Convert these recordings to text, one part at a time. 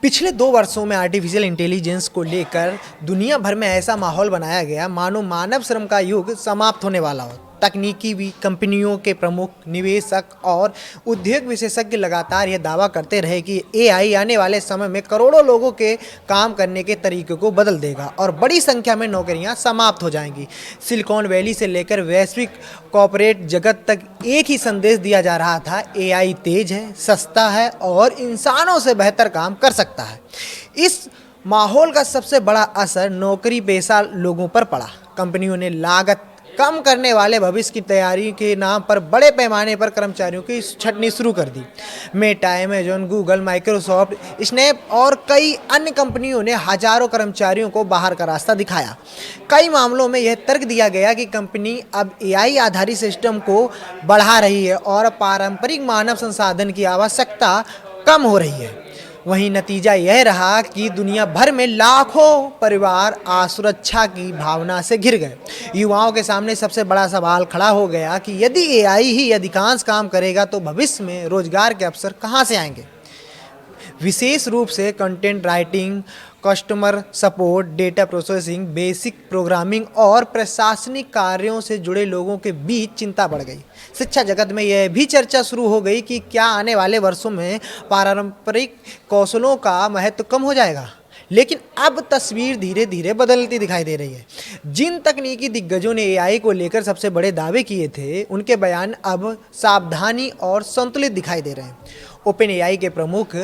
पिछले 2 वर्षों में आर्टिफिशियल इंटेलिजेंस को लेकर दुनिया भर में ऐसा माहौल बनाया गया मानो मानव श्रम का युग समाप्त होने वाला हो। तकनीकी भी कंपनियों के प्रमुख निवेशक और उद्योग विशेषज्ञ लगातार यह दावा करते रहे कि एआई आने वाले समय में करोड़ों लोगों के काम करने के तरीके को बदल देगा और बड़ी संख्या में नौकरियां समाप्त हो जाएंगी। सिलिकॉन वैली से लेकर वैश्विक कॉरपोरेट जगत तक एक ही संदेश दिया जा रहा था, एआई तेज है, सस्ता है और इंसानों से बेहतर काम कर सकता है। इस माहौल का सबसे बड़ा असर नौकरी पेशा लोगों पर पड़ा। कंपनियों ने लागत कम करने वाले भविष्य की तैयारी के नाम पर बड़े पैमाने पर कर्मचारियों की छंटनी शुरू कर दी। Meta, Amazon, Google, Microsoft, Snap और कई अन्य कंपनियों ने हजारों कर्मचारियों को बाहर का रास्ता दिखाया। कई मामलों में यह तर्क दिया गया कि कंपनी अब एआई आधारित सिस्टम को बढ़ा रही है और पारंपरिक मानव संसाधन की आवश्यकता कम हो रही है। वहीं नतीजा यह रहा कि दुनिया भर में लाखों परिवार असुरक्षा की भावना से घिर गए। युवाओं के सामने सबसे बड़ा सवाल खड़ा हो गया कि यदि एआई ही अधिकांश काम करेगा तो भविष्य में रोजगार के अवसर कहां से आएंगे। विशेष रूप से content writing, customer support, data processing, basic programming और प्रशासनिक कार्यों से जुड़े लोगों के बीच चिंता बढ़ गई। शिक्षा जगत में यह भी चर्चा शुरू हो गई कि क्या आने वाले वर्षों में पारंपरिक कौशलों का महत्व कम हो जाएगा। लेकिन अब तस्वीर धीरे धीरे बदलती दिखाई दे रही है। जिन तकनीकी दिग्गजों ने एआई को लेकर सबसे बड़े दावे किए थे, उनके बयान अब सावधानी और संतुलित दिखाई दे रहे हैं। ओपन एआई के प्रमुख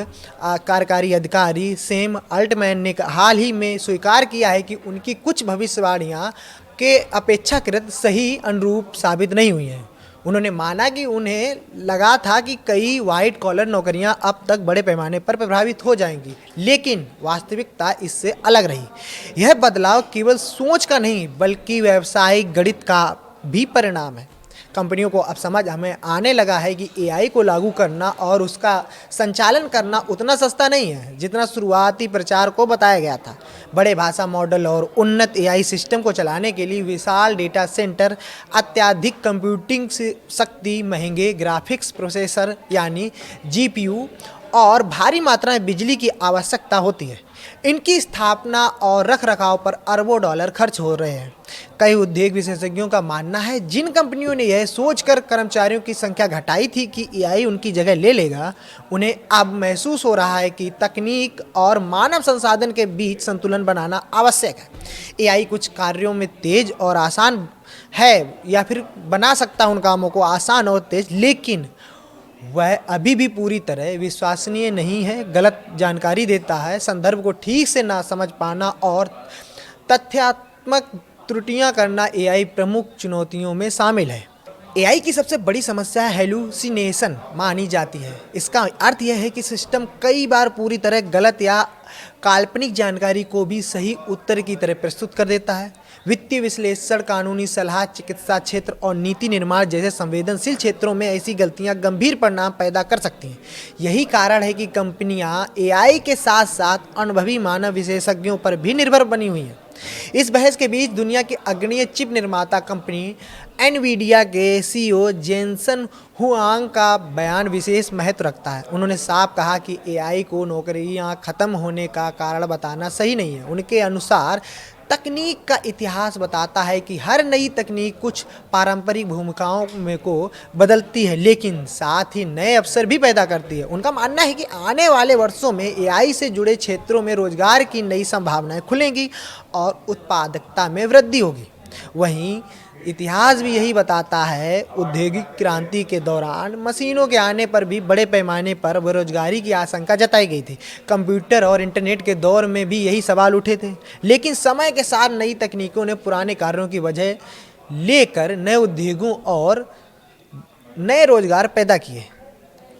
कार्यकारी अधिकारी सैम अल्टमैन ने हाल ही में स्वीकार किया है कि उनकी कुछ भविष्यवाणियां के अपेक्षाकृत सही अनुरूप साबित नहीं हुई हैं। उन्होंने माना कि उन्हें लगा था कि कई वाइट कॉलर नौकरियां अब तक बड़े पैमाने पर प्रभावित हो जाएंगी, लेकिन वास्तविकता इससे अलग रही। यह बदलाव केवल सोच का नहीं बल्कि व्यावसायिक गणित का भी परिणाम है। कंपनियों को अब समझ हमें आने लगा है कि एआई को लागू करना और उसका संचालन करना उतना सस्ता नहीं है जितना शुरुआती प्रचार को बताया गया था। बड़े भाषा मॉडल और उन्नत एआई सिस्टम को चलाने के लिए विशाल डेटा सेंटर, अत्याधिक कंप्यूटिंग शक्ति, महंगे ग्राफिक्स प्रोसेसर यानी जीपीयू और भारी मात्रा में बिजली की आवश्यकता होती है। इनकी स्थापना और रखरखाव पर अरबों डॉलर खर्च हो रहे हैं। कई उद्योग विशेषज्ञों का मानना है जिन कंपनियों ने यह सोचकर कर्मचारियों की संख्या घटाई थी कि एआई उनकी जगह ले लेगा, उन्हें अब महसूस हो रहा है कि तकनीक और मानव संसाधन के बीच संतुलन बनाना आवश्यक है। एआई कुछ कार्यों में तेज और आसान है या फिर बना सकता है उन कामों को आसान और तेज, लेकिन वह अभी भी पूरी तरह विश्वसनीय नहीं है, गलत जानकारी देता है, संदर्भ को ठीक से ना समझ पाना और तथ्यात्मक त्रुटियां करना एआई प्रमुख चुनौतियों में शामिल है। एआई की सबसे बड़ी समस्या हेलुसिनेशन मानी जाती है। इसका अर्थ यह है कि सिस्टम कई बार पूरी तरह गलत या काल्पनिक जानकारी को भी सही उत्तर की तरह प्रस्तुत कर देता है। वित्तीय विश्लेषण, कानूनी सलाह, चिकित्सा क्षेत्र और नीति निर्माण जैसे संवेदनशील क्षेत्रों में ऐसी गलतियां गंभीर परिणाम पैदा कर सकती हैं। यही कारण है कि कंपनियां एआई के साथ साथ अनुभवी मानव विशेषज्ञों पर भी निर्भर बनी हुई हैं। इस बहस के बीच दुनिया की अग्रणी चिप निर्माता कंपनी एनवीडिया के सीईओ जेनसन हुआंग का बयान विशेष महत्व रखता है। उन्होंने साफ कहा कि एआई को नौकरियां खत्म होने का कारण बताना सही नहीं है। उनके अनुसार तकनीक का इतिहास बताता है कि हर नई तकनीक कुछ पारंपरिक भूमिकाओं में को बदलती है, लेकिन साथ ही नए अवसर भी पैदा करती है। उनका मानना है कि आने वाले वर्षों में एआई से जुड़े क्षेत्रों में रोजगार की नई संभावनाएं खुलेंगी और उत्पादकता में वृद्धि होगी। वहीं इतिहास भी यही बताता है, औद्योगिक क्रांति के दौरान मशीनों के आने पर भी बड़े पैमाने पर बेरोजगारी की आशंका जताई गई थी। कंप्यूटर और इंटरनेट के दौर में भी यही सवाल उठे थे, लेकिन समय के साथ नई तकनीकों ने पुराने कार्यों की वजह लेकर नए उद्योगों और नए रोजगार पैदा किए।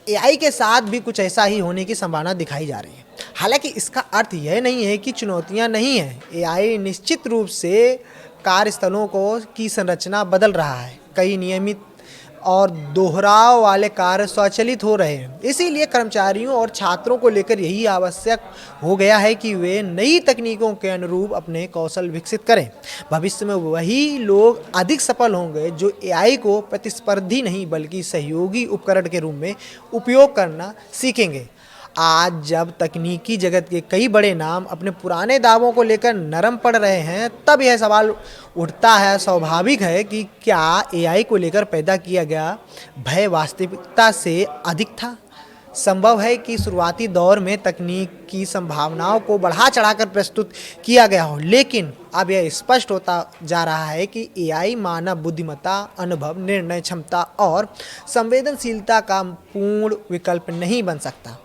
एआई के साथ भी कुछ ऐसा ही होने की संभावना दिखाई जा रही है। हालांकि इसका अर्थ यह नहीं है कि चुनौतियां नहीं हैं। एआई निश्चित रूप से कार्यस्थलों की संरचना बदल रहा है। कई नियमित और दोहराव वाले कार्य स्वचालित हो रहे हैं। इसीलिए कर्मचारियों और छात्रों को लेकर यही आवश्यक हो गया है कि वे नई तकनीकों के अनुरूप अपने कौशल विकसित करें। भविष्य में वही लोग अधिक सफल होंगे जो एआई को प्रतिस्पर्धी नहीं बल्कि सहयोगी उपकरण के रूप में उपयोग करना सीखेंगे। आज जब तकनीकी जगत के कई बड़े नाम अपने पुराने दावों को लेकर नरम पड़ रहे हैं, तब यह सवाल उठता है, स्वाभाविक है कि क्या एआई को लेकर पैदा किया गया भय वास्तविकता से अधिक था? संभव है कि शुरुआती दौर में तकनीक की संभावनाओं को बढ़ा चढ़ाकर प्रस्तुत किया गया हो, लेकिन अब यह स्पष्ट होता जा रहा है कि एआई मानव बुद्धिमत्ता, अनुभव, निर्णय क्षमता और संवेदनशीलता का पूर्ण विकल्प नहीं बन सकता।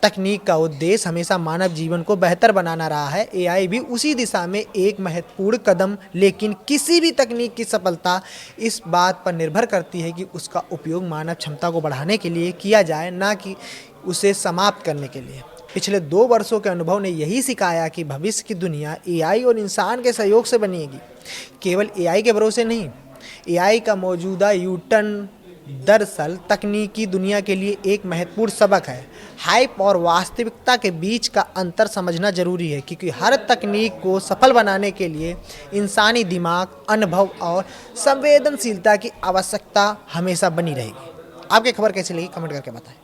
तकनीक का उद्देश्य हमेशा मानव जीवन को बेहतर बनाना रहा है। एआई भी उसी दिशा में एक महत्वपूर्ण कदम, लेकिन किसी भी तकनीक की सफलता इस बात पर निर्भर करती है कि उसका उपयोग मानव क्षमता को बढ़ाने के लिए किया जाए, ना कि उसे समाप्त करने के लिए। पिछले 2 वर्षों के अनुभव ने यही सिखाया कि भविष्य की दुनिया एआई और इंसान के सहयोग से बनेगी, केवल एआई के भरोसे नहीं। एआई का मौजूदा यूटर्न दरअसल तकनीकी दुनिया के लिए एक महत्वपूर्ण सबक है। हाइप और वास्तविकता के बीच का अंतर समझना जरूरी है, क्योंकि हर तकनीक को सफल बनाने के लिए इंसानी दिमाग, अनुभव और संवेदनशीलता की आवश्यकता हमेशा बनी रहेगी। आपकी खबर कैसी लगी, कमेंट करके बताएं।